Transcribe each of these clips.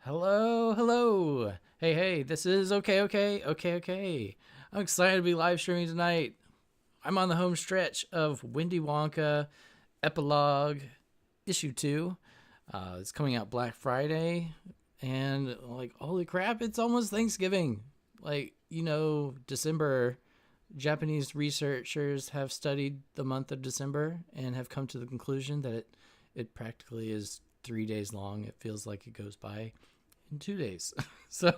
Hello, hello. Hey, this is OkayOkayOkOk. I'm excited to be live streaming tonight. I'm on the home stretch of Wendy Wonka Epilogue Issue 2. It's coming out Black Friday, and holy crap, it's almost Thanksgiving. December, Japanese researchers have studied the month of December and have come to the conclusion that it practically is 3 days long. It feels like it goes by in 2 days. So,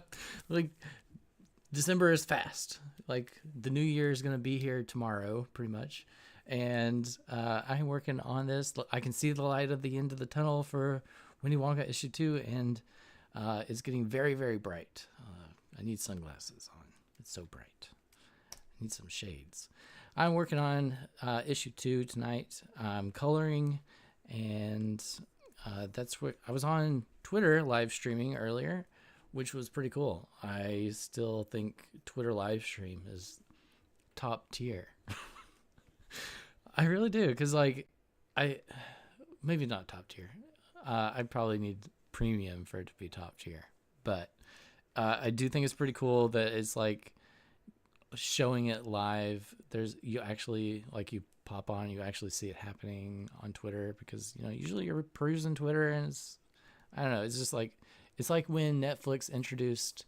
December is fast. The new year is going to be here tomorrow, pretty much. And I'm working on this. I can see the light at the end of the tunnel for Wendy Wonka issue 2, and it's getting very, very bright. I need sunglasses on. It's so bright. I need some shades. I'm working on issue 2 tonight. I'm coloring, and that's what I was on Twitter live streaming earlier, which was pretty cool. I still think Twitter live stream is top tier. I really do, because I maybe not top tier. I probably need premium for it to be top tier, but I do think it's pretty cool that it's showing it live. You actually you pop on, you actually see it happening on Twitter, because usually you're perusing Twitter and I don't know, it's just it's like when Netflix introduced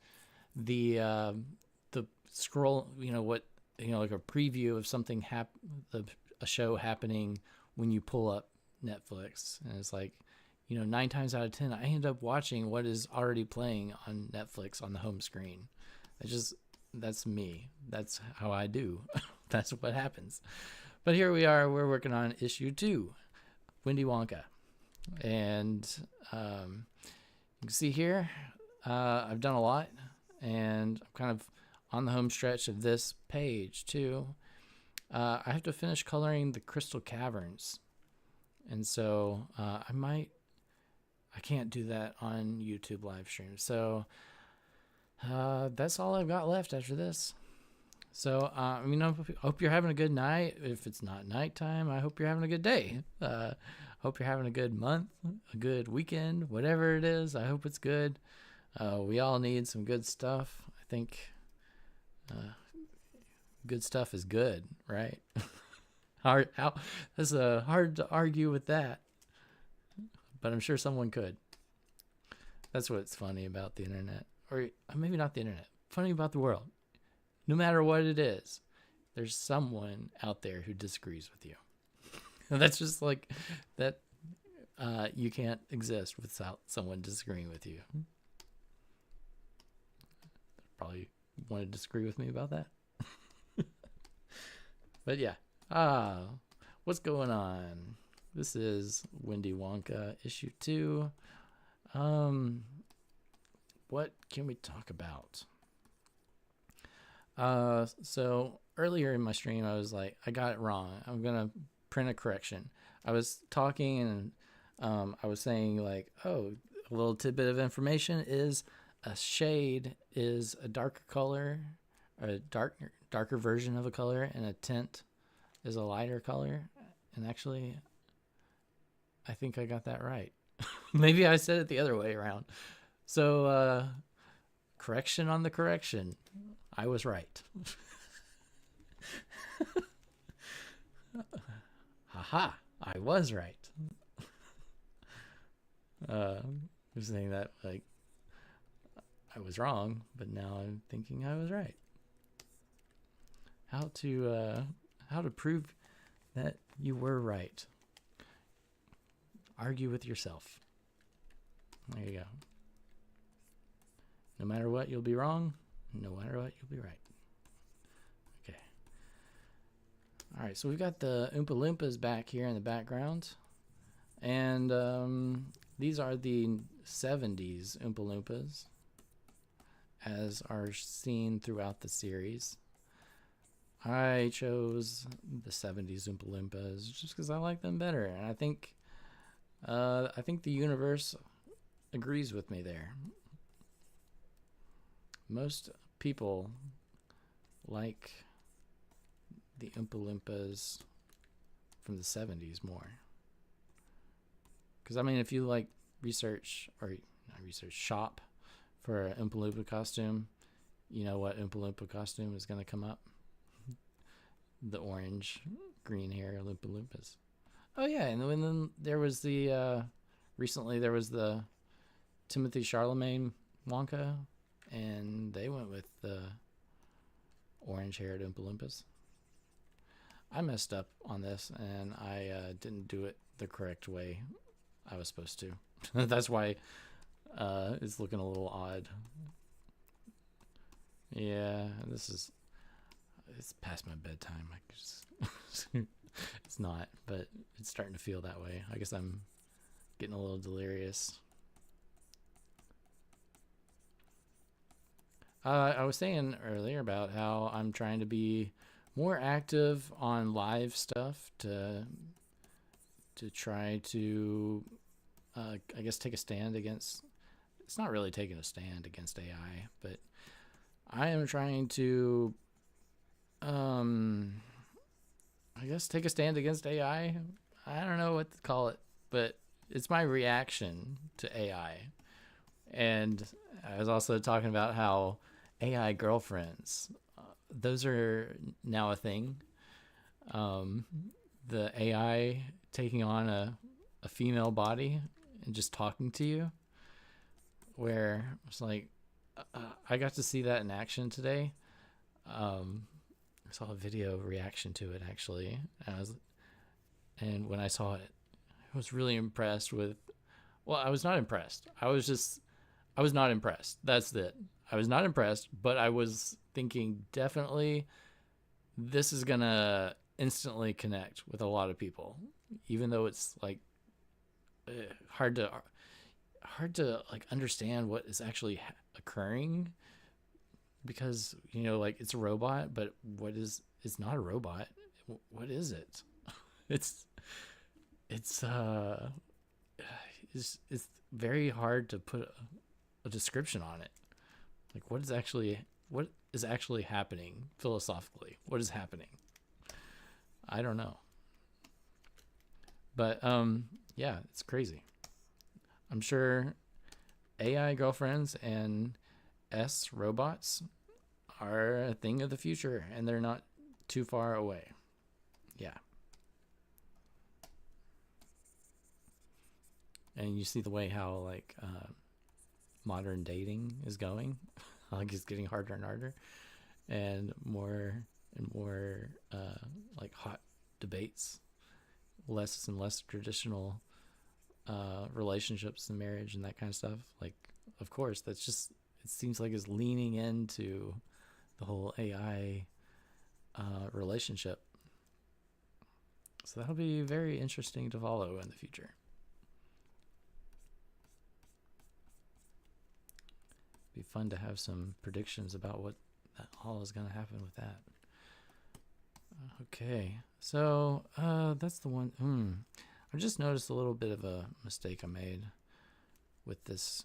the scroll, like a preview of something a show happening when you pull up Netflix, and it's 9 times out of 10 I end up watching what is already playing on Netflix on the home screen. That's me. That's how I do. That's what happens. But here we are. We're working on issue 2, Wendy Wonka. And you can see here, I've done a lot. And I'm kind of on the home stretch of this page, too. I have to finish coloring the Crystal Caverns. And so I can't do that on YouTube live stream. So that's all I've got left after this. So, I hope you're having a good night. If it's not nighttime, I hope you're having a good day. Hope you're having a good month, a good weekend, whatever it is. I hope it's good. We all need some good stuff. I think good stuff is good, right? That's hard to argue with that, but I'm sure someone could. That's what's funny about the internet, or maybe not the internet. Funny about the world. No matter what it is, there's someone out there who disagrees with you. That's just that. You can't exist without someone disagreeing with you. Probably want to disagree with me about that. But yeah. What's going on? This is Wendy Wonka issue 2. What can we talk about? So earlier in my stream, I was I got it wrong. I'm going to print a correction. I was talking and I was saying a little tidbit of information is a shade is a darker color, or a darker version of a color, and a tint is a lighter color. And actually, I think I got that right. Maybe I said it the other way around. So, correction on the correction. I was right. Haha, I was right. I'm saying that I was wrong, but now I'm thinking I was right. How to prove that you were right. Argue with yourself. There you go. No matter what, you'll be wrong. No matter what, you'll be right. Okay. All right, so we've got the Oompa Loompas back here in the background. And these are the 70s Oompa Loompas, as are seen throughout the series. I chose the 70s Oompa Loompas just because I like them better. And I think the universe agrees with me there. Most people like the Oompa Loompas from the 70s more. Because, if you research, or not research, shop for an Oompa Loompa costume. You know what Oompa Loompa costume is going to come up? The orange, green hair Oompa Loompas. Oh yeah, and then there was the recently there was the Timothy Charlemagne Wonka, and they went with the orange-haired Oompa Loompas. I messed up on this, and I didn't do it the correct way I was supposed to. That's why it's looking a little odd. Yeah, it's past my bedtime. I just it's not, but it's starting to feel that way. I guess I'm getting a little delirious. I was saying earlier about how I'm trying to be more active on live stuff to try to I guess take a stand against. It's not really taking a stand against AI, but I am trying to I guess take a stand against AI. I don't know what to call it, but it's my reaction to AI. And I was also talking about how AI girlfriends, those are now a thing. The AI taking on a female body and just talking to you, where it's like, I got to see that in action today. I saw a video reaction to it actually, and when I saw it, I was really impressed with. Well, I was not impressed. I was not impressed. That's it. I was not impressed, but I was thinking definitely this is gonna instantly connect with a lot of people, even though it's like hard to like understand what is actually occurring, because like it's a robot, but it's not a robot. What is it? it's very hard to put a description on it. Like what is actually happening philosophically? What is happening? I don't know. But yeah, it's crazy. I'm sure AI girlfriends and S robots are a thing of the future, and they're not too far away. Yeah. And you see the way how like modern dating is going. Like it's getting harder and harder, and more like hot debates, less and less traditional relationships and marriage and that kind of stuff. Like, of course, it seems like it's leaning into the whole AI relationship. So that'll be very interesting to follow in the future. Be fun to have some predictions about what all is going to happen with that. Okay, so that's the one. I just noticed a little bit of a mistake I made with this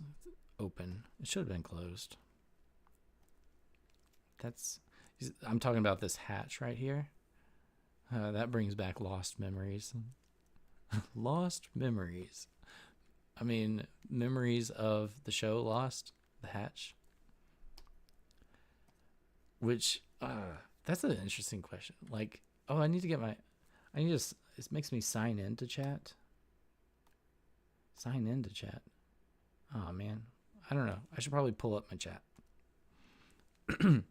open. It should have been closed. I'm talking about this hatch right here. That brings back lost memories. Lost memories. I mean, memories of the show Lost, the hatch. Which, that's an interesting question. Like, oh, it makes me sign into chat. Sign into chat. Oh, man. I don't know. I should probably pull up my chat. I'm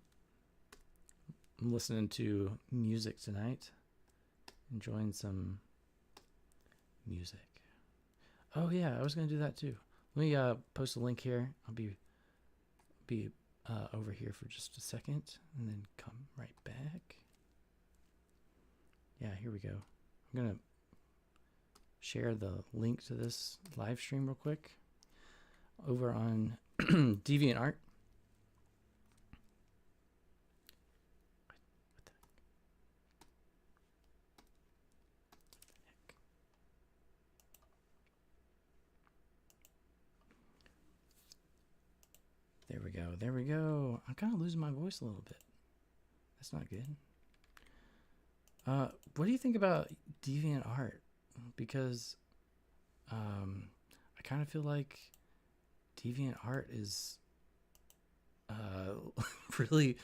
listening to music tonight. Enjoying some music. Oh, yeah. I was going to do that, too. Let me post a link here. I'll be over here for just a second and then come right back. Yeah, here we go. I'm going to share the link to this live stream real quick over on DeviantArt. What the heck? There we go. There we go. I'm kind of losing my voice a little bit. That's not good. What do you think about DeviantArt? Because I kind of feel like DeviantArt is really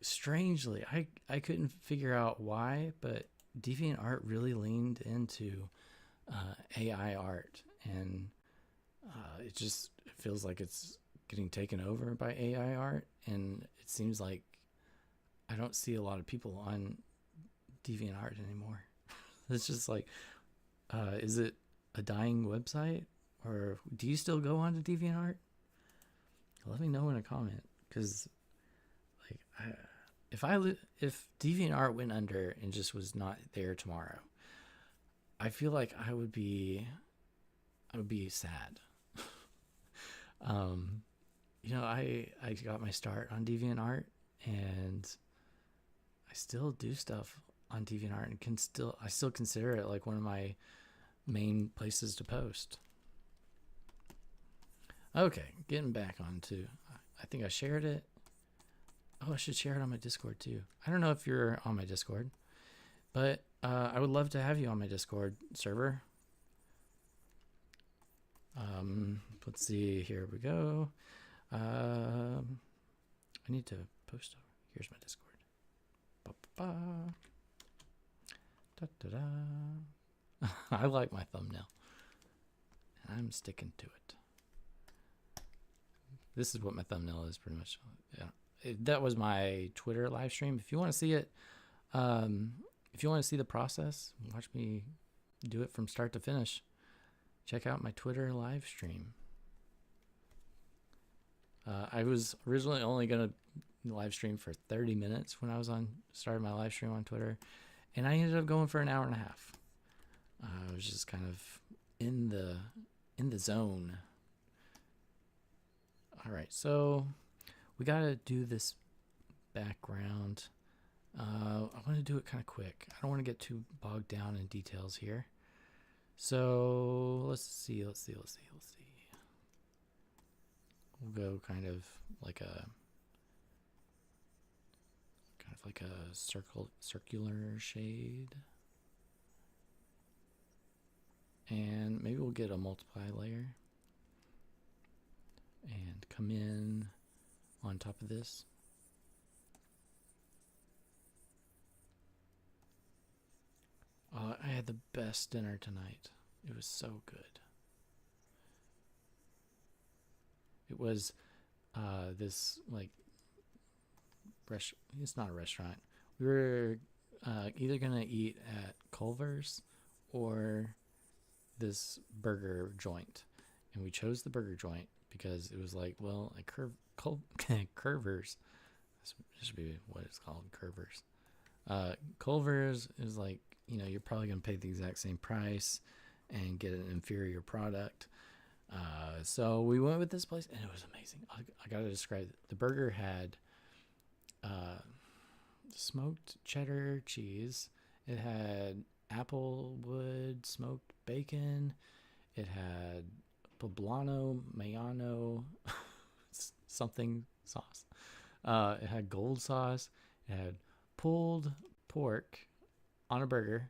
strangely, I couldn't figure out why, but DeviantArt really leaned into AI art, and it feels like it's getting taken over by AI art, and it seems like I don't see a lot of people on DeviantArt anymore. It's just like, is it a dying website, or do you still go on to DeviantArt? Let me know in a comment, because like if DeviantArt went under and just was not there tomorrow, I feel like I would be sad. um, I got my start on DeviantArt, and I still do stuff on DeviantArt, and I still consider it like one of my main places to post. Okay, getting back on to, I think I shared it. Oh, I should share it on my Discord too. I don't know if you're on my Discord, but I would love to have you on my Discord server. Let's see, here we go. I need to post. Here's my Discord. Ba-ba-ba. Da-da-da. I like my thumbnail, and I'm sticking to it. This is what my thumbnail is, pretty much. Yeah, that was my Twitter live stream. If you want to see it, if you want to see the process, watch me do it from start to finish, check out my Twitter live stream. I was originally only going to live stream for 30 minutes when I started my live stream on Twitter, and I ended up going for an hour and a half. I was just kind of in the zone. All right, so we got to do this background. I want to do it kind of quick. I don't want to get too bogged down in details here. So let's see. We'll go kind of like a circular shade. And maybe we'll get a multiply layer and come in on top of this. I had the best dinner tonight. It was so good. It was this like it's not a restaurant. We were either gonna eat at Culver's or this burger joint, and we chose the burger joint because it was like, well, like Curvers. This should be what it's called, Curvers. Culver's is like, you're probably gonna pay the exact same price and get an inferior product. So we went with this place, and it was amazing. I gotta describe it. The burger had smoked cheddar cheese. It had applewood smoked bacon. It had poblano mayano something sauce. It had gold sauce. It had pulled pork on a burger.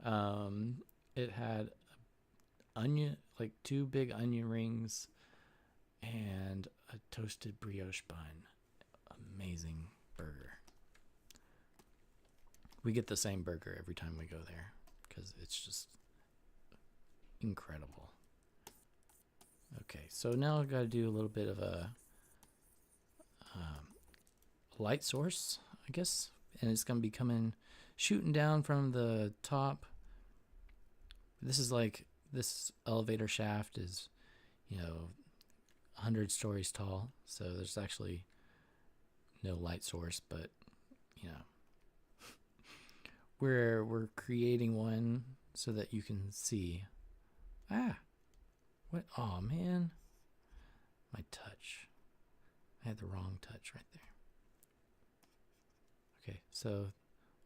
It had onion, like 2 big onion rings, and a toasted brioche bun. Amazing burger. We get the same burger every time we go there because it's just incredible. Okay, so now I've got to do a little bit of a light source, I guess, and it's going to be shooting down from the top. This is like, this elevator shaft is 100 stories tall, so there's actually no light source, but we're creating one so that you can see. What? Oh man, my touch. I had the wrong touch right there. Okay, so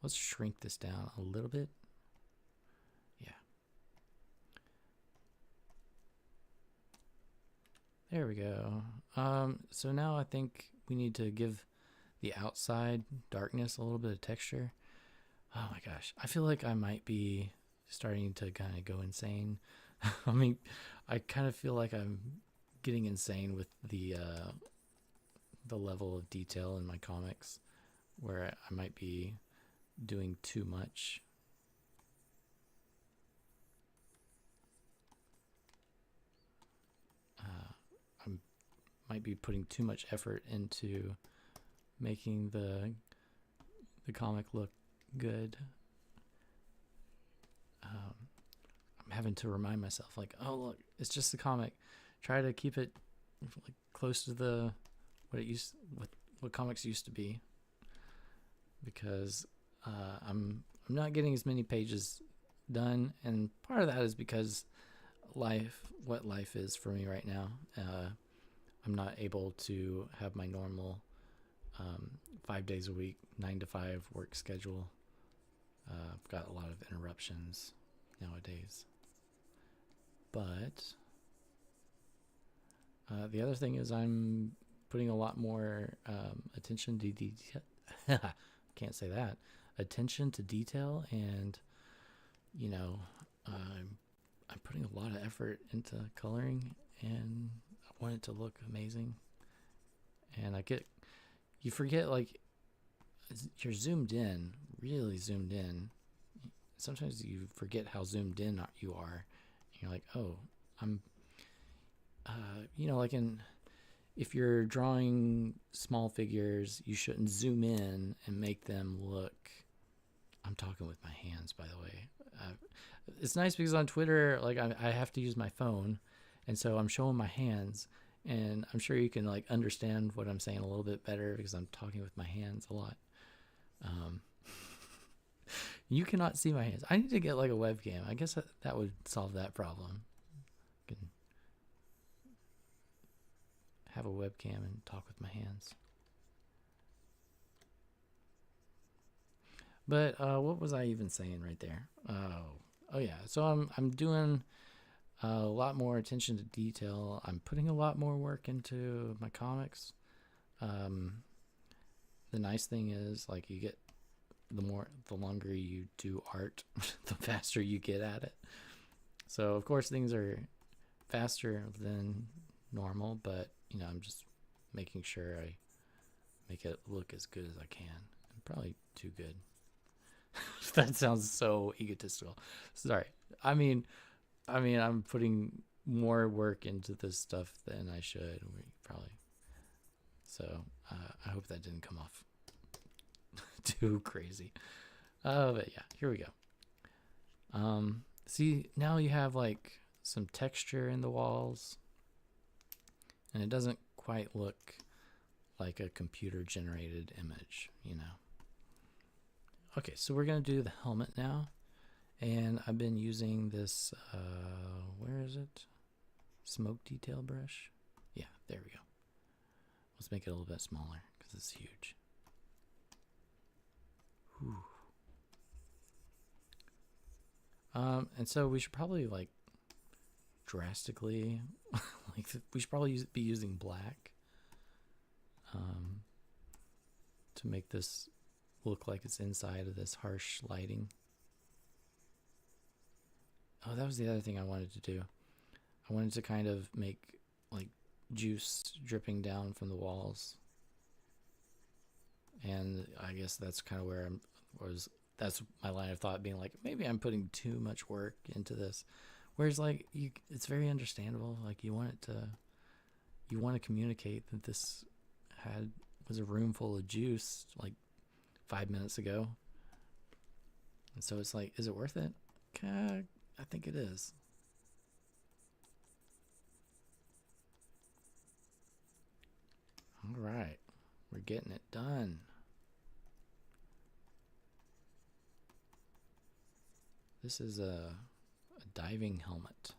let's shrink this down a little bit. Yeah. There we go. So now I think we need to give the outside darkness a little bit of texture. Oh my gosh, I feel like I might be starting to kind of go insane. I mean, I kind of feel like I'm getting insane with the the level of detail in my comics where I might be doing too much. I might be putting too much effort into making the comic look good. I'm having to remind myself, like, oh look, it's just a comic. Try to keep it like close to the what comics used to be, because I'm not getting as many pages done, and part of that is because what life is for me right now. I'm not able to have my normal 5 days a week, 9 to 5 work schedule. I've got a lot of interruptions nowadays. But the other thing is I'm putting a lot more attention to detail. Can't say that. Attention to detail, and I'm putting a lot of effort into coloring, and I want it to look amazing. And you forget, like, you're zoomed in, really zoomed in. Sometimes you forget how zoomed in you are. You're like, oh, I'm, like if you're drawing small figures, you shouldn't zoom in and make them look. I'm talking with my hands, by the way. It's nice because on Twitter, like, I have to use my phone, and so I'm showing my hands, and I'm sure you can like understand what I'm saying a little bit better because I'm talking with my hands a lot. You cannot see my hands. I need to get like a webcam. I guess that would solve that problem. I can have a webcam and talk with my hands. But what was I even saying right there? Oh yeah. So I'm doing a lot more attention to detail. I'm putting a lot more work into my comics. The nice thing is, like, you get the longer you do art, the faster you get at it. So of course things are faster than normal, but I'm just making sure I make it look as good as I can. Probably too good. That sounds so egotistical. Sorry. I mean I'm putting more work into this stuff than I should. So I hope that didn't come off too crazy. But yeah, here we go. See, now you have like some texture in the walls, and it doesn't quite look like a computer generated image, Okay, so we're gonna do the helmet now, and I've been using this where is it? Smoke detail brush. Yeah, there we go. Let's make it a little bit smaller because it's huge. Whew. And so we should probably like drastically like we should probably be using black to make this look like it's inside of this harsh lighting. Oh, that was the other thing I wanted to do. I wanted to kind of make like juice dripping down from the walls. And I guess that's kind of where that's my line of thought, being like, maybe I'm putting too much work into this. Whereas like it's very understandable. Like you want to communicate that this was a room full of juice like 5 minutes ago. And so it's like, is it worth it? I think it is. All right, we're getting it done. This is a diving helmet,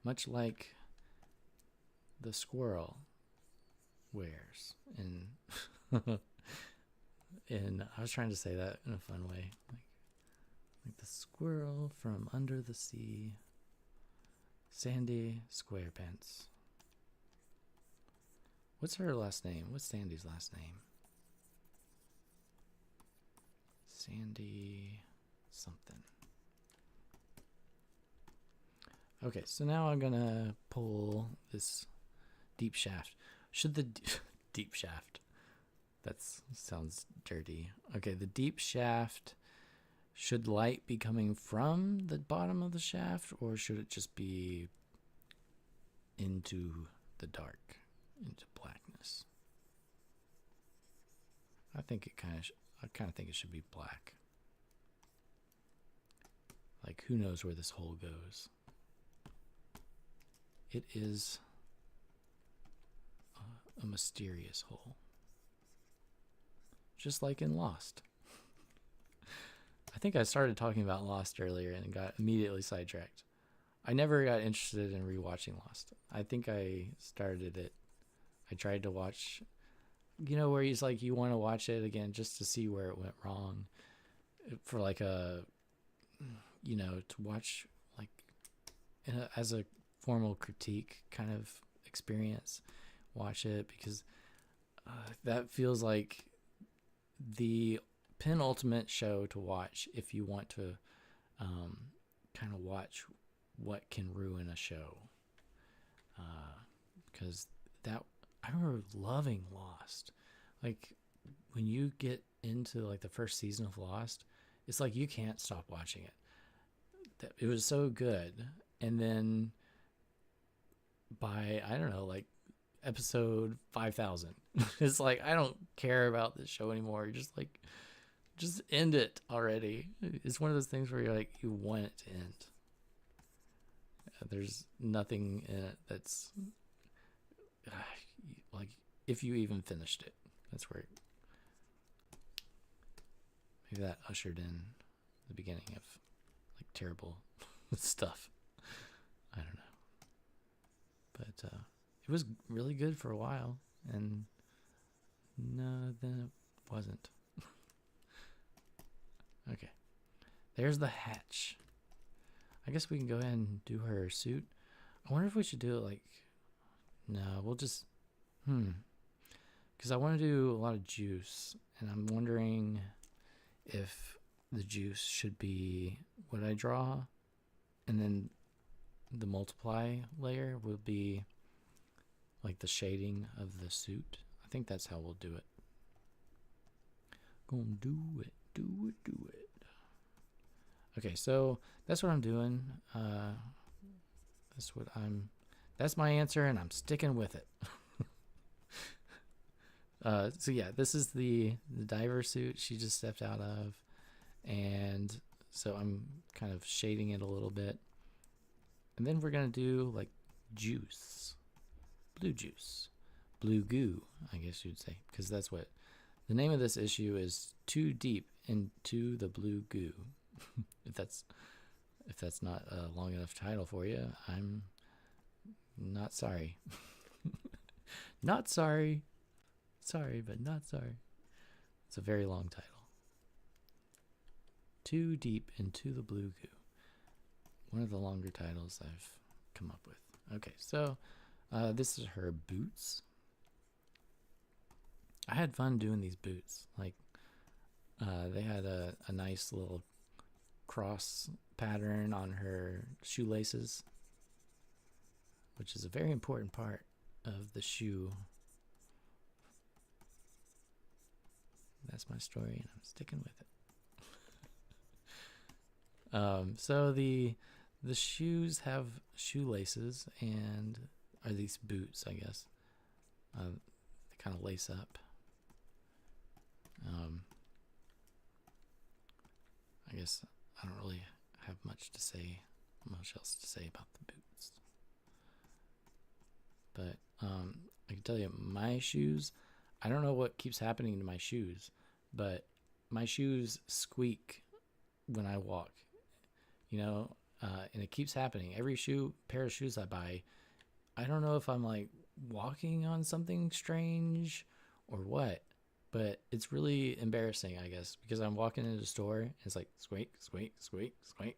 much like the squirrel wears. And I was trying to say that in a fun way, like the squirrel from under the sea, Sandy Squarepants. What's her last name? What's Sandy's last name? Sandy something. Okay, so now I'm gonna pull this deep shaft. Deep shaft. That sounds dirty. Okay, the deep shaft. Should light be coming from the bottom of the shaft, or should it just be into the dark, into blackness? I think it kind of think it should be black. Like, who knows where this hole goes? It is a mysterious hole. Just like in Lost. I think I started talking about Lost earlier and got immediately sidetracked. I never got interested in rewatching Lost. I think I started it. I tried to watch, you know, where he's like, you want to watch it again just to see where it went wrong. For like a, you know, to watch like as a formal critique kind of experience. Watch it because that feels like the penultimate show to watch if you want to kind of watch what can ruin a show. Because that, I remember loving Lost. Like when you get into like the first season of Lost, it's like you can't stop watching it. It was so good. And then by, I don't know, like episode 5,000, it's like, I don't care about this show anymore. Just end it already. It's one of those things where you're like, you want it to end. There's nothing in it that's like, if you even finished it, that's where maybe that ushered in the beginning of like terrible stuff. I don't know, but it was really good for a while, and no, then it wasn't. Okay, there's the hatch. I guess we can go ahead and do her suit. I wonder if we should do it like, no, we'll just, because I want to do a lot of juice, and I'm wondering if the juice should be what I draw, and then the multiply layer will be like the shading of the suit. I think that's how we'll do it. Gonna do it, do it, do it. Okay, so that's what I'm doing. That's my answer, and I'm sticking with it. So yeah, this is the diver suit she just stepped out of, and so I'm kind of shading it a little bit, and then we're gonna do like juice, blue juice, blue goo, I guess you'd say, because that's what the name of this issue is. Too deep into the blue goo. If that's not a long enough title for you, I'm not sorry. Not sorry. Sorry, but not sorry. It's a very long title. Too deep into the blue goo. One of the longer titles I've come up with. Okay, so this is her boots. I had fun doing these boots. Like, they had a nice little cross pattern on her shoelaces, which is a very important part of the shoe. That's my story, and I'm sticking with it. So the shoes have shoelaces, and are these boots, I guess. They kind of lace up. I guess I don't really have much else to say about the boots. But I can tell you, my shoes, I don't know what keeps happening to my shoes, but my shoes squeak when I walk, you know, and it keeps happening. Every pair of shoes I buy, I don't know if I'm like walking on something strange or what, but it's really embarrassing, I guess, because I'm walking into the store and it's like squeak, squeak, squeak, squeak.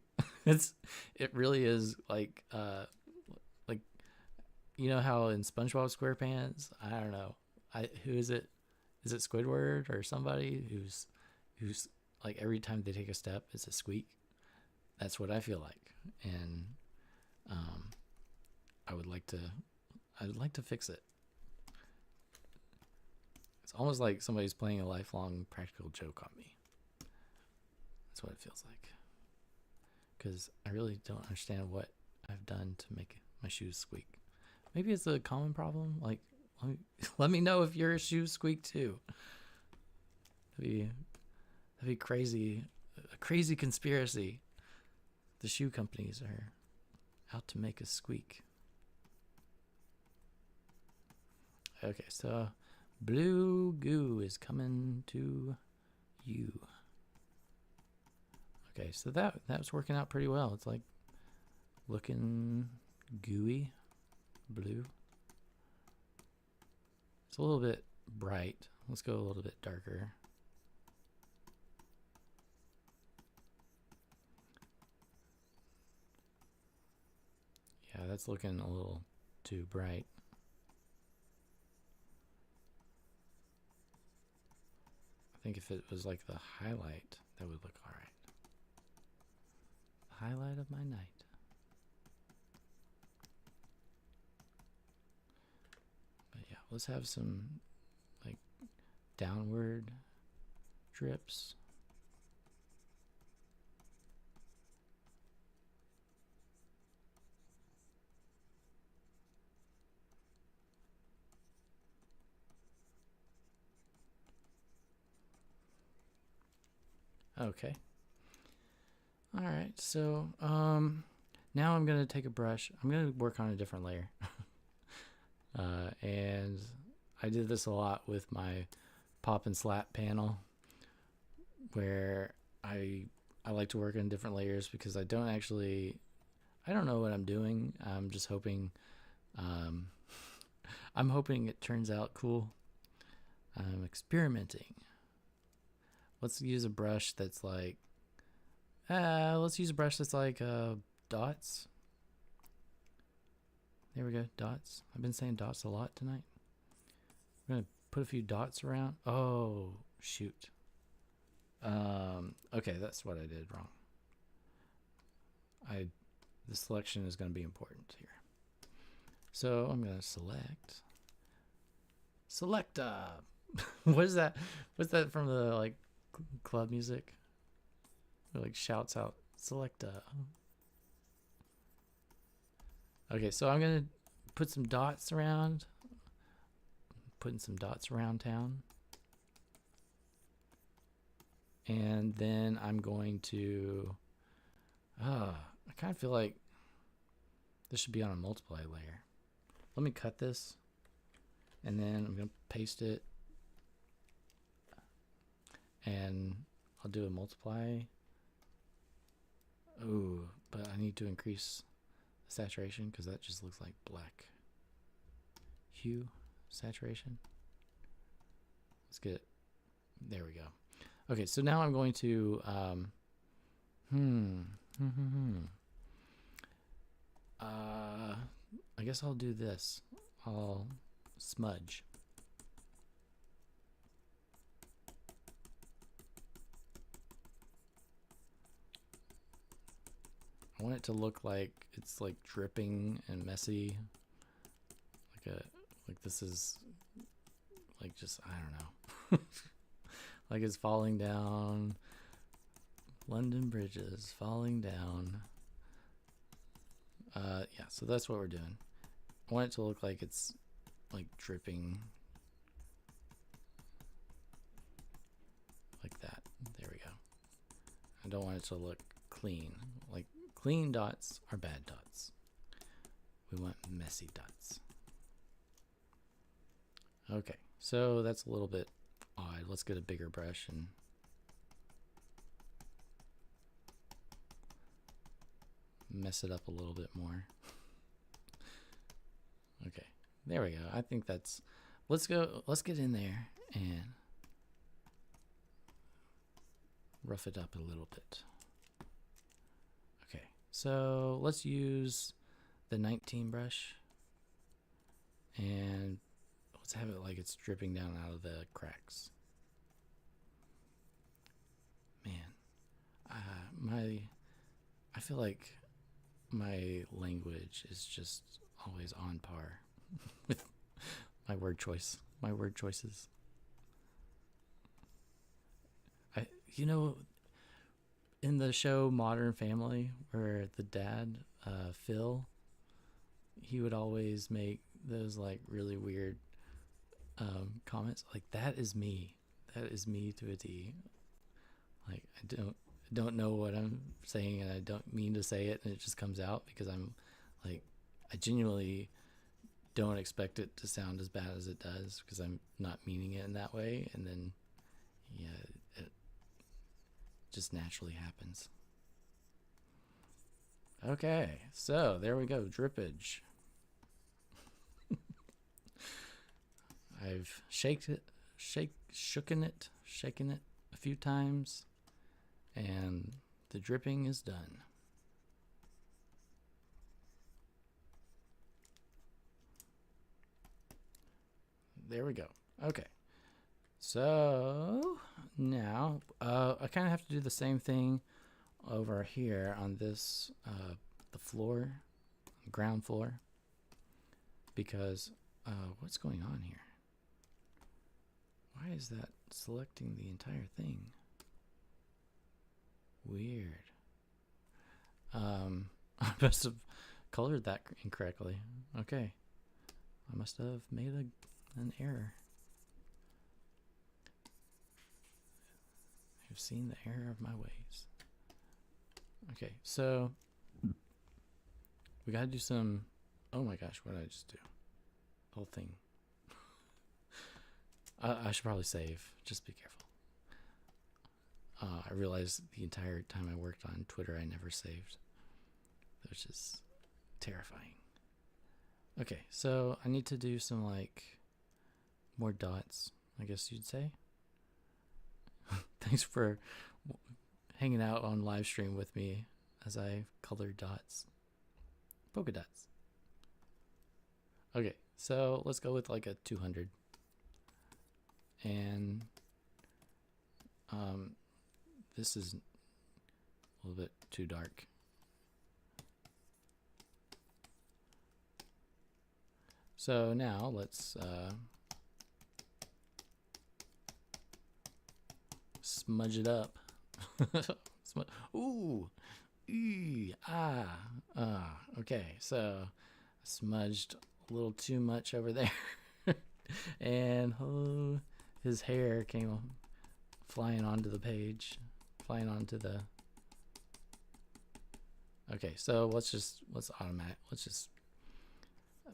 It really is like you know how in SpongeBob SquarePants, I don't know, who is it? Is it Squidward or somebody who's like every time they take a step, it's a squeak? That's what I feel like, and I'd like to fix it. almost like somebody's playing a lifelong practical joke on me. That's what it feels like. Because I really don't understand what I've done to make my shoes squeak. Maybe it's a common problem. Like, let me know if your shoes squeak too. That'd be crazy. A crazy conspiracy. The shoe companies are out to make us squeak. Okay, so Blue Goo is coming to you. Okay, so that's working out pretty well. It's like looking gooey, blue. It's a little bit bright. Let's go a little bit darker. Yeah, that's looking a little too bright. I think if it was like the highlight, that would look all right. The highlight of my night. But yeah, let's have some like downward drips. Okay. All right. So, now I'm going to take a brush. I'm going to work on a different layer. And I did this a lot with my pop and slap panel where I like to work in different layers because I don't know what I'm doing. I'm just hoping, I'm hoping it turns out cool. I'm experimenting. Let's use a brush that's like, dots. There we go, dots. I've been saying dots a lot tonight. I'm gonna put a few dots around. Oh, shoot. Okay, that's what I did wrong. The selection is gonna be important here. So I'm gonna select. What is that? What's that from the like club music? It like shouts out selecta. Okay, so I'm gonna put some dots around. Putting some dots around town. And then I'm going to I kind of feel like this should be on a multiply layer. Let me cut this and then I'm gonna paste it and I'll do a multiply. Oh, but I need to increase the saturation because that just looks like black. Hue, saturation. Let's get it. There we go. Okay, so now I'm going to I guess I'll do this. I'll smudge. I want it to look like it's like dripping and messy. Like this is like just, I don't know. Like it's falling down. London bridges falling down. Yeah, so that's what we're doing. I want it to look like it's like dripping. Like that. There we go. I don't want it to look clean. Like clean dots are bad dots. We want messy dots. Okay, so that's a little bit odd. Let's get a bigger brush and mess it up a little bit more. Okay, there we go. I think that's, let's get in there and rough it up a little bit. Okay, so let's use the 19 brush and let's have it like it's dripping down out of the cracks. Man, I feel like my language is just always on par with my word choices. You know, in the show Modern Family, where the dad, Phil, he would always make those like really weird comments. Like, that is me. That is me to a T. Like, I don't know what I'm saying, and I don't mean to say it, and it just comes out because I'm like, I genuinely don't expect it to sound as bad as it does because I'm not meaning it in that way, and then yeah, it just naturally happens. Okay, so there we go, drippage. I've shaken it a few times, and the dripping is done. There we go. Okay. So now I kind of have to do the same thing over here on this, the floor, ground floor, because what's going on here? Why is that selecting the entire thing? Weird. I must have colored that incorrectly. Okay. I must have made an error. I've seen the error of my ways. Okay, so we gotta do some. Oh my gosh, what did I just do? Whole thing. I should probably save. Just be careful. I realized the entire time I worked on Twitter, I never saved, which is terrifying. Okay, so I need to do some like more dots, I guess you'd say. Thanks for hanging out on live stream with me as I color dots. Polka dots. Okay, so let's go with like a 200. And this is a little bit too dark. So now let's smudge it up. Ooh, okay, so I smudged a little too much over there. And his hair came flying onto the page, flying onto the. Okay, so let's just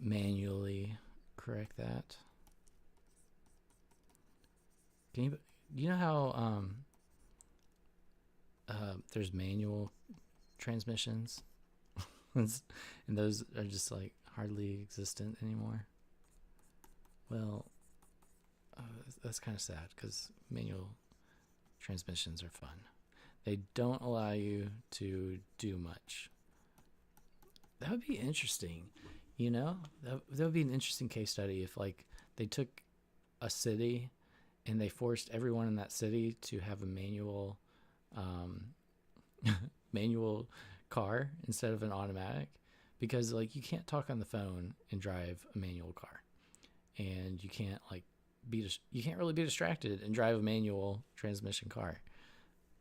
manually correct that. Do you know how there's manual transmissions and those are just like hardly existent anymore? Well, that's kind of sad because manual transmissions are fun. They don't allow you to do much. That would be interesting, you know? That would be an interesting case study if like they took a city and they forced everyone in that city to have a manual manual car instead of an automatic, because like you can't talk on the phone and drive a manual car, and you can't like you can't really be distracted and drive a manual transmission car.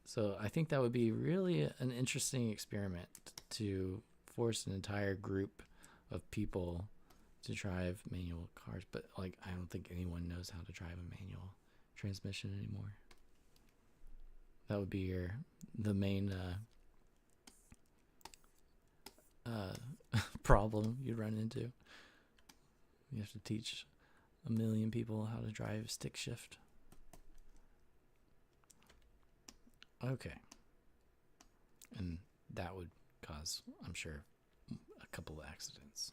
So I think that would be really an interesting experiment to force an entire group of people to drive manual cars. But like, I don't think anyone knows how to drive a manual transmission anymore. That would be the main problem you'd run into. You have to teach 1 million people how to drive stick shift. Okay. And that would cause, I'm sure, a couple of accidents.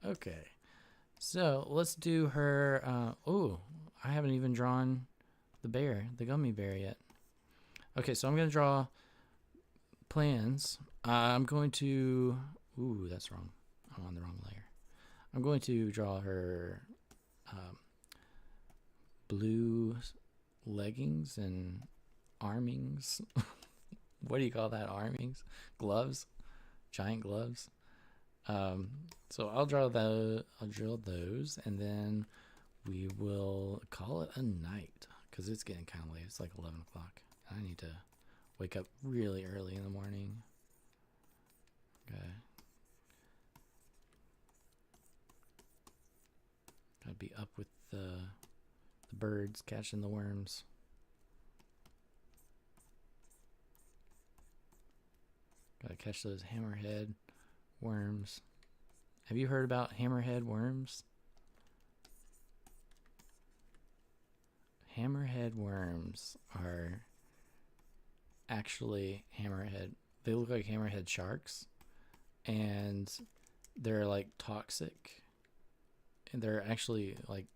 Okay. So let's do her. I haven't even drawn the gummy bear yet. Okay, so I'm going to draw plans. I'm going to. Ooh, that's wrong. I'm on the wrong layer. I'm going to draw her blue leggings and armings. What do you call that? Armings? Gloves? Giant gloves? So I'll draw those, and then we will call it a night. because it's getting kind of late. It's like 11 o'clock. I need to wake up really early in the morning. Okay. Gotta be up with the birds catching the worms. Gotta catch those hammerhead worms. Have you heard about hammerhead worms? Hammerhead worms are actually hammerhead. They look like hammerhead sharks, and they're like toxic. And they're actually like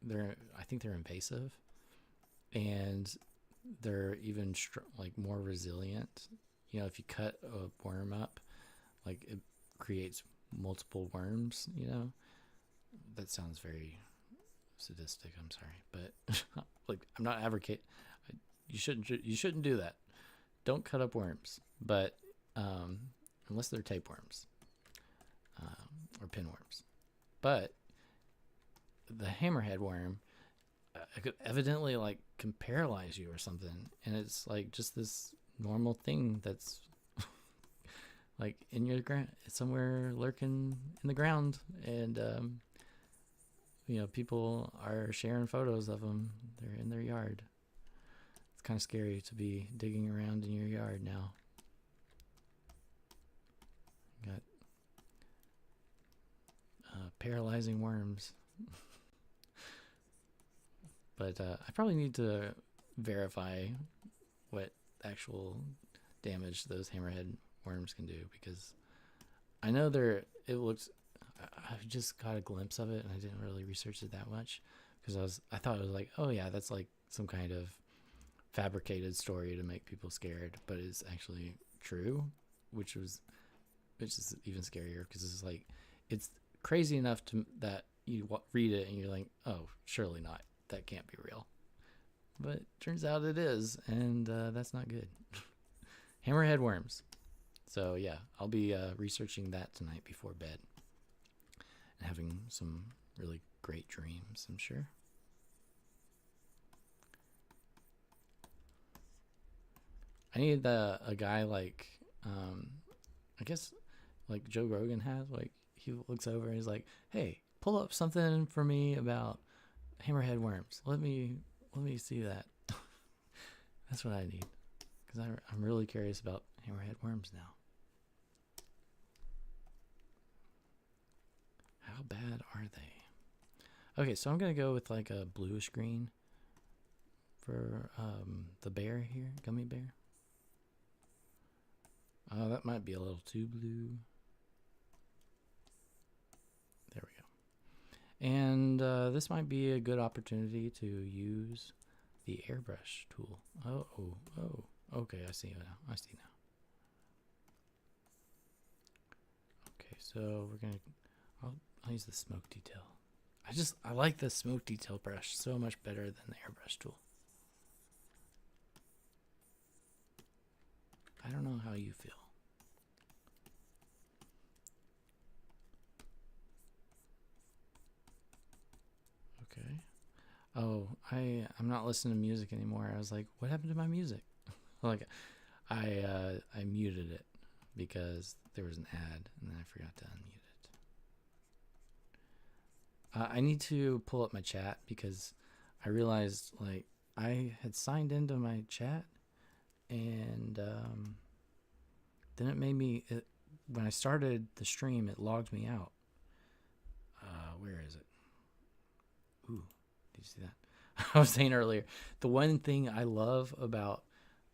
I think they're invasive, and they're even like more resilient. You know, if you cut a worm up, like it creates multiple worms. You know, that sounds very sadistic. I'm sorry, but like I'm not advocating. You shouldn't do that. Don't cut up worms, but unless they're tapeworms or pinworms. But the hammerhead worm could evidently like can paralyze you or something, and it's like just this normal thing that's like in your ground, somewhere lurking in the ground, and you know, people are sharing photos of them. They're in their yard. It's kind of scary to be digging around in your yard now. Got paralyzing worms. But I probably need to verify what actual damage those hammerhead worms can do, because I know it looks, I just got a glimpse of it and I didn't really research it that much, because I thought it was like, oh yeah, that's like some kind of fabricated story to make people scared, but it's actually true, which is even scarier, because it's like, it's crazy enough that you read it and you're like, oh, surely not. That can't be real. But turns out it is, and that's not good. Hammerhead worms. So yeah, I'll be researching that tonight before bed, and having some really great dreams, I'm sure. I need a guy like, I guess like Joe Rogan has, like he looks over and he's like, hey, pull up something for me about hammerhead worms. Let me see that. That's what I need, because I'm really curious about hammerhead worms now. How bad are they? Okay, so I'm gonna go with like a bluish green for the bear here, gummy bear. That might be a little too blue. There we go. And this might be a good opportunity to use the airbrush tool. Oh, okay, I see now. Okay, so I'll use the smoke detail. I like the smoke detail brush so much better than the airbrush tool. I don't know how you feel. Okay. Oh, I'm not listening to music anymore. I was like, what happened to my music? Like, I muted it because there was an ad, and then I forgot to unmute it. I need to pull up my chat, because I realized like I had signed into my chat, and then it made me, when I started the stream, it logged me out. Where is it? Ooh, did you see that? I was saying earlier, the one thing I love about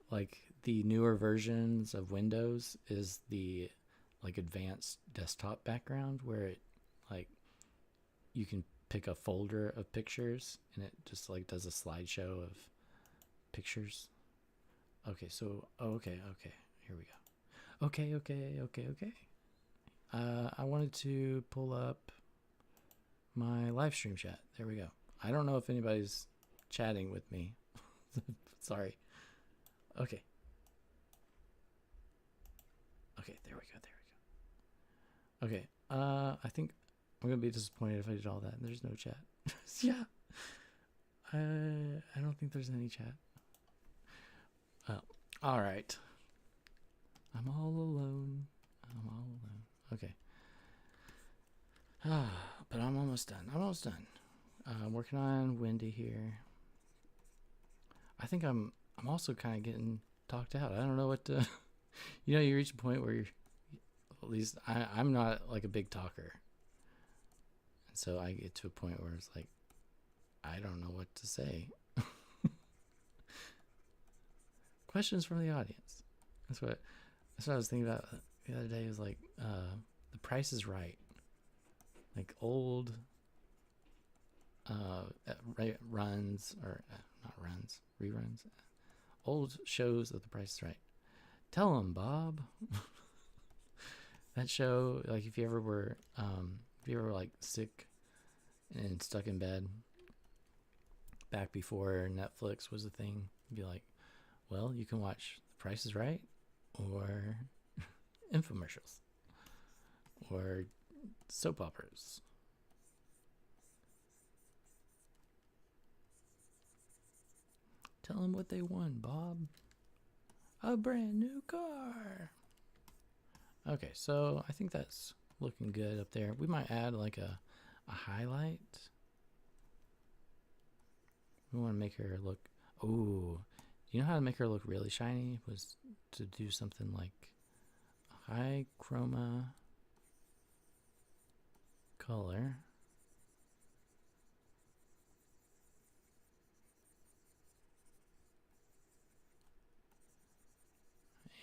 like the newer versions of Windows is the like advanced desktop background, where it like you can pick a folder of pictures and it just like does a slideshow of pictures. Okay, so okay, here we go. Okay. I wanted to pull up my live stream chat. There we go. I don't know if anybody's chatting with me. Sorry. Okay, there we go. Okay, I think I'm gonna be disappointed if I did all that and there's no chat. Yeah, I don't think there's any chat. Oh, all right. I'm all alone. I'm all alone. Okay. But I'm almost done. I'm almost done. I'm working on Wendy here. I think I'm also kind of getting talked out. I don't know what to. You know, you reach a point where you're, at least I'm not like a big talker. And so I get to a point where it's like, I don't know what to say. Questions from the audience. That's what I was thinking about the other day. Is like The Price is Right. Like old runs, or not runs, reruns. Old shows of The Price is Right. Tell them, Bob. That show, like if you ever were like sick and stuck in bed back before Netflix was a thing, you'd be like, well, you can watch The Price is Right or infomercials or soap operas. Tell them what they won, Bob. A brand new car. Okay, so I think that's looking good up there. We might add like a highlight. We want to make her look. Oh, you know how to make her look really shiny? Was to do something like a high chroma color.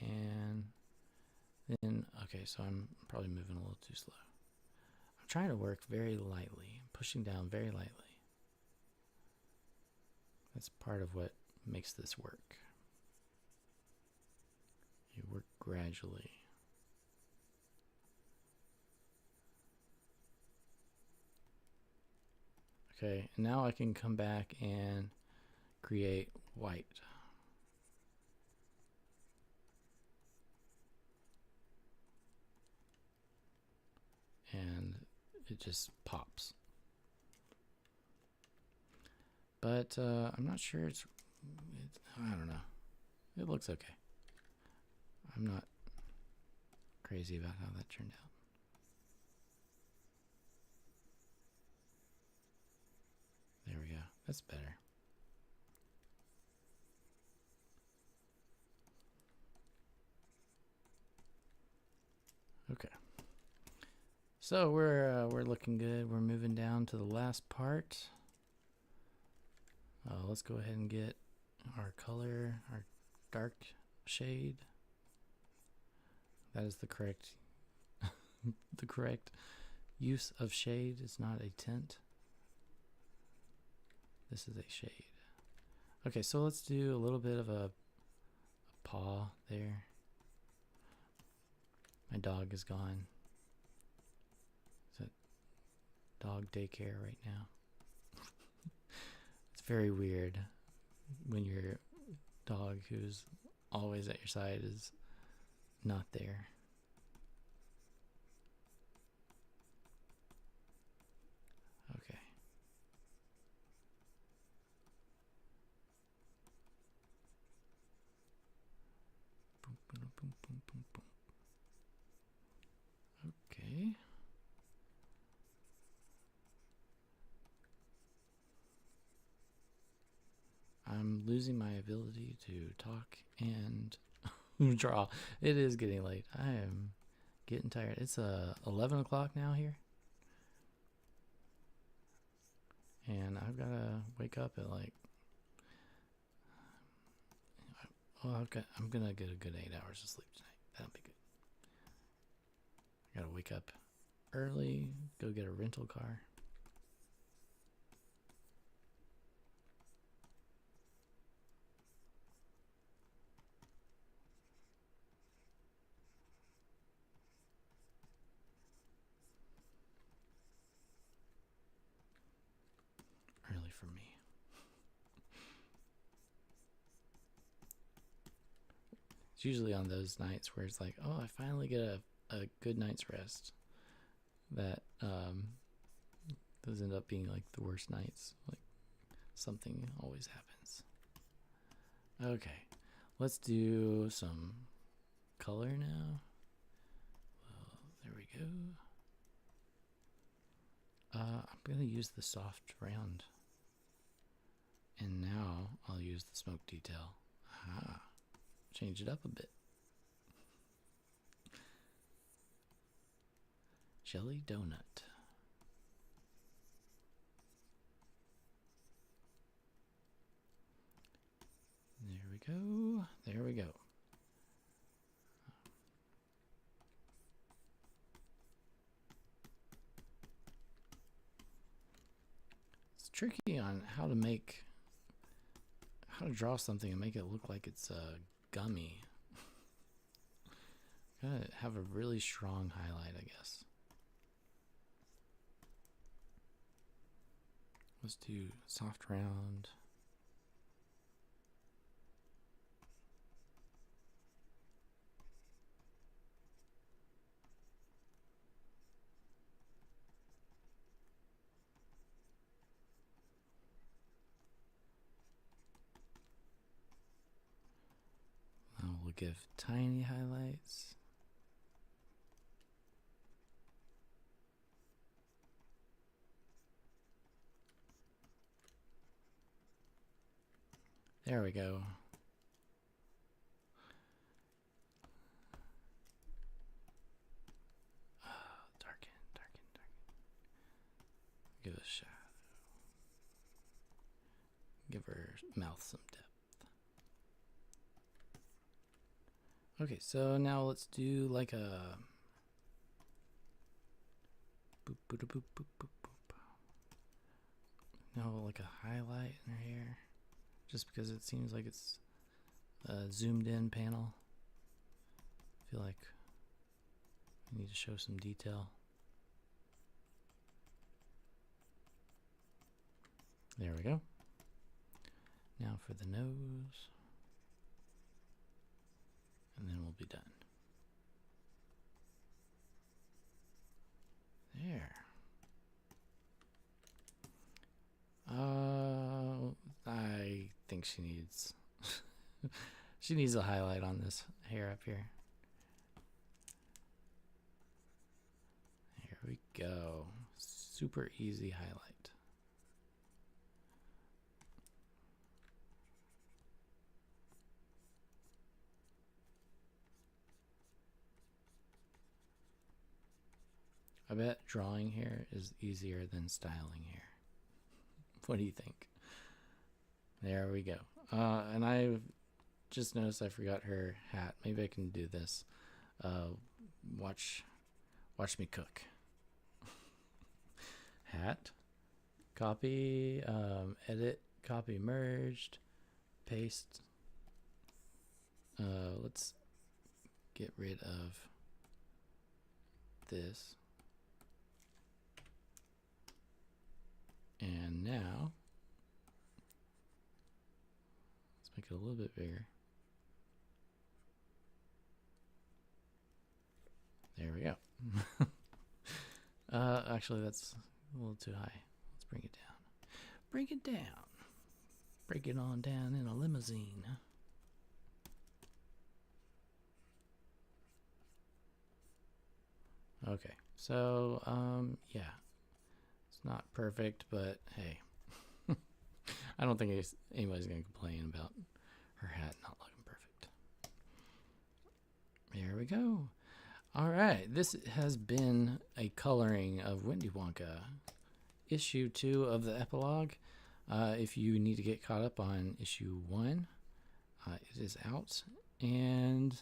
And then, okay, so I'm probably moving a little too slow. I'm trying to work very lightly, pushing down very lightly. That's part of what makes this work. You work gradually. Okay, and now I can come back and create white. And it just pops. But I'm not sure it's I don't know. It looks okay. I'm not crazy about how that turned out. There we go. That's better. Okay. So we're looking good. We're moving down to the last part. Let's go ahead and get our color, our dark shade. That is the correct the correct use of shade. It's not a tint. This is a shade. Okay, so let's do a little bit of a paw there. My dog is gone. It's at dog daycare right now. It's very weird when your dog, who's always at your side, is not there. Okay. Boom, boom, boom, boom, boom, boom. Okay. I'm losing my ability to talk and draw. It is getting late. I am getting tired. It's 11 o'clock now here. And I've got to wake up at like, I'm going to get a good 8 hours of sleep tonight. That'll be good. I got to wake up early, go get a rental car. Early for me. It's usually on those nights where it's like, oh, I finally get a good night's rest. That those end up being like the worst nights. Like something always happens. Okay, let's do some color now. Well, there we go. I'm going to use the soft round. And now I'll use the smoke detail. Aha. Change it up a bit. Jelly donut. There we go. There we go. It's tricky on how to draw something and make it look like it's gummy. Gotta have a really strong highlight, I guess. Let's do soft round. Now we'll give tiny highlights. There we go. Darken. Give it a shot. Give her mouth some depth. Okay, so now let's do like a boop, boop, boop, boop, boop, boop. Now like a highlight in her hair, just because it seems like it's a zoomed in panel. I feel like we need to show some detail. There we go. Now for the nose. And then we'll be done. There. I think she needs she needs a highlight on this hair up here. Here we go. Super easy highlight. I bet drawing hair is easier than styling hair. What do you think? There we go. And I just noticed I forgot her hat. Maybe I can do this. Watch me cook. Hat. Copy. Edit. Copy merged. Paste. Let's get rid of this. And now, let's make it a little bit bigger. There we go. Actually, that's a little too high. Let's bring it down. Bring it down. Break it on down in a limousine. Okay, so, yeah. Not perfect, but hey, I don't think anybody's going to complain about her hat not looking perfect. There we go. All right, this has been a coloring of Wendy Wonka, issue 2 of the epilogue. If you need to get caught up on issue 1, it is out. And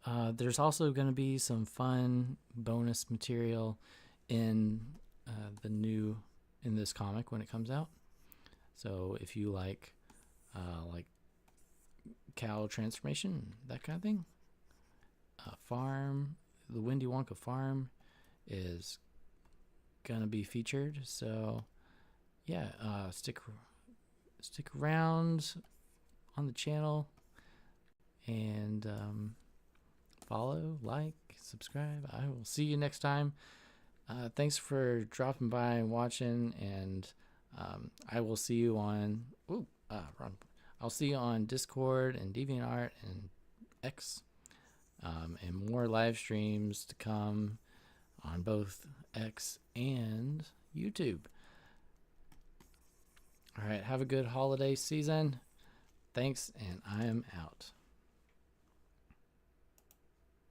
there's also going to be some fun bonus material in this comic when it comes out. So if you like cow transformation, that kind of thing, farm, the Wendy Wonka farm is gonna be featured. So yeah, stick around on the channel and follow, like, subscribe. I will see you next time. Thanks for dropping by and watching, and I will see you on. I'll see you on Discord and DeviantArt and X, and more live streams to come on both X and YouTube. All right, have a good holiday season. Thanks, and I am out.